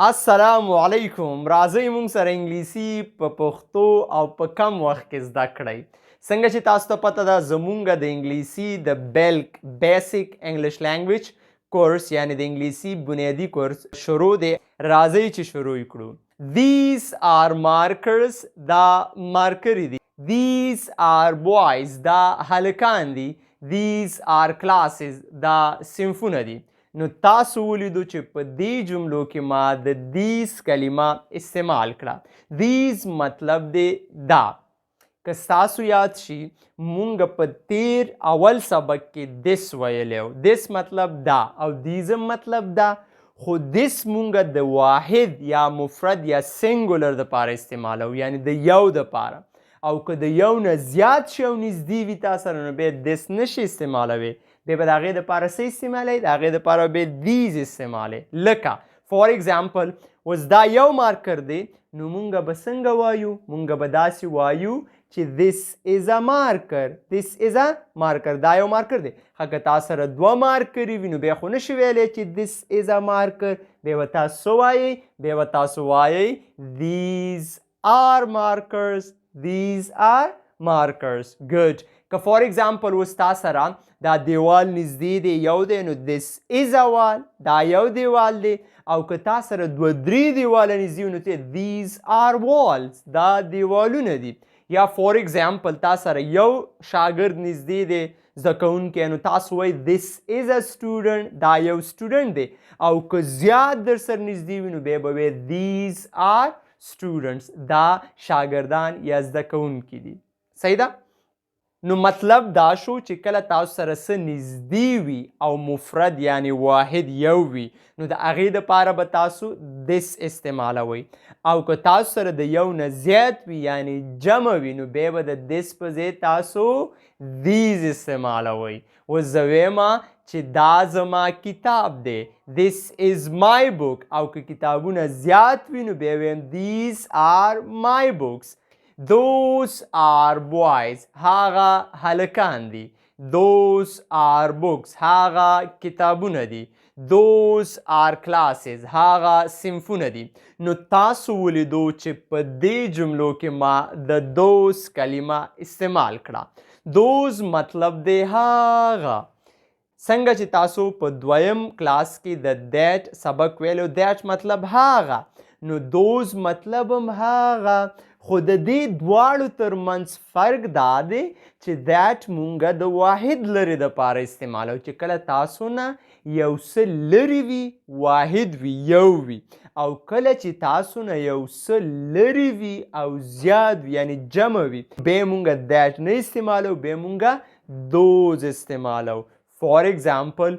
السلام علیکم. راځئ مونږ سره انګلیسي په پښتو او په کم وخت کې زده کړئ. څنګه چې تاسو ته پته ده زمونږ د انګلیسي د بیسیک انګلش لینګویج کورس یعنی د انګلیسي بنیادی کورس شروع دی. راځئ چې شروع کړو. These are markers دا مارکرې دي. These are boys دا هلکان دي. These are classes دا صنفونه دي. نو تاسو ولیدو چې په دې جملو کې ما د these کلمه استعمال کړه. these مطلب دی دا. که ستاسو یاد شي مونږ په تیر اول سبق کې this ویلی و. this مطلب دا او these مطلب دا، خو this مونږ د واحد یا مفرد یا سنګولر دپاره استعمالو، یعنی د یو دپاره. او که د یو نه زیات شي او نږدې وي تا سره نو بیا this نشي استعمالوي، بیا به د هغې دپاره څه استعمالوي؟ د هغې دپاره بیا these استعمالوي. لکه فار اګزامپل اوس دا یو مارکر دی، نو مونږ به څنګه وایو؟ مونږ به داسې وایو چې this is a marker. this is a marker. دا یو مارکر دی. ښه که تا سره دوه مارکرې وي نو بیا خو نشي ویلی چې this is a marker. بیا به تاسو وایئ، بیا به تاسو وایئ these are markers. these are markers. good. که فار اګزامپل اوس تا سره دا دیوال نږدې دی یو دی نو this is a wall. دا یو دیوال دی. او که تا سره دوه درې دیواله نږدې وي نو ته these are walls. دا دیوالونه دي. یا فار اګزامپل تا سره یو شاګرد نږدې دی زده کوونکی، نو تاسو وایئ this is a student. دا یو student دی. او که زیات در سره نږدې وي نو بیا به وایئ these are students. دا شاګردان یا زده کوونکي دي. صحیح ده؟ نو مطلب دا شو چې کله تاسو سره څه نږدې وي او مفرد یعنی واحد یو وي نو د هغې دپاره به تاسو this استعمالوئ. او که تاسو سره د یو نه زیات وي یعنی جمع وي نو بیا به د this په ځای تاسو these استعمالوئ. اوس زه ویمه چې دا زما کتاب دی. this is my book. او که کتابونه زیات وي نو بیا ویم these are my books. those are boys. هاغه هلکان دي. those are books. هاغه کتابونه دي. those are classes. هاغه صنفونه دي. نو تاسو ولیدو چې په دې جملو کې ما د those کلمه استعمال کړه. those مطلب دی هاغه. څنګه چې تاسو په دویم کلاس کې د that سبق ویلو that مطلب هاغه، نو those مطلب هم هاغه. خو د دې دواړو ترمنځ فرق دا دی چې that مونږ د واحد لرې دپاره استعمالو. چې کله تاسو نه یو څه لرې وي واحد وي یو وي، او کله چې تاسو نه یو څه لرې وي او زیات وي یعنی جمع وي بیا مونږ that نه استعمالو، بیا مونږ those استعمالو. فار اګزامپل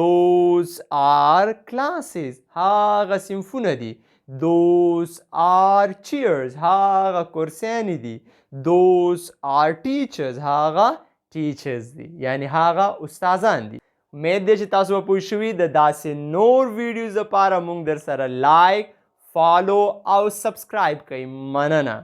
those are classes. هاغه صنفونه دي. those are chairs. هاغه کرسیانې دي. those are teachers. هاغه teachers دي یعنی هاغه استادان دي. امید دی چې تاسو به پوه شوي د داسې نور ویډیوز لپاره مونږ در سره لایک، فالو او سبسکرایب کوئ. مننه.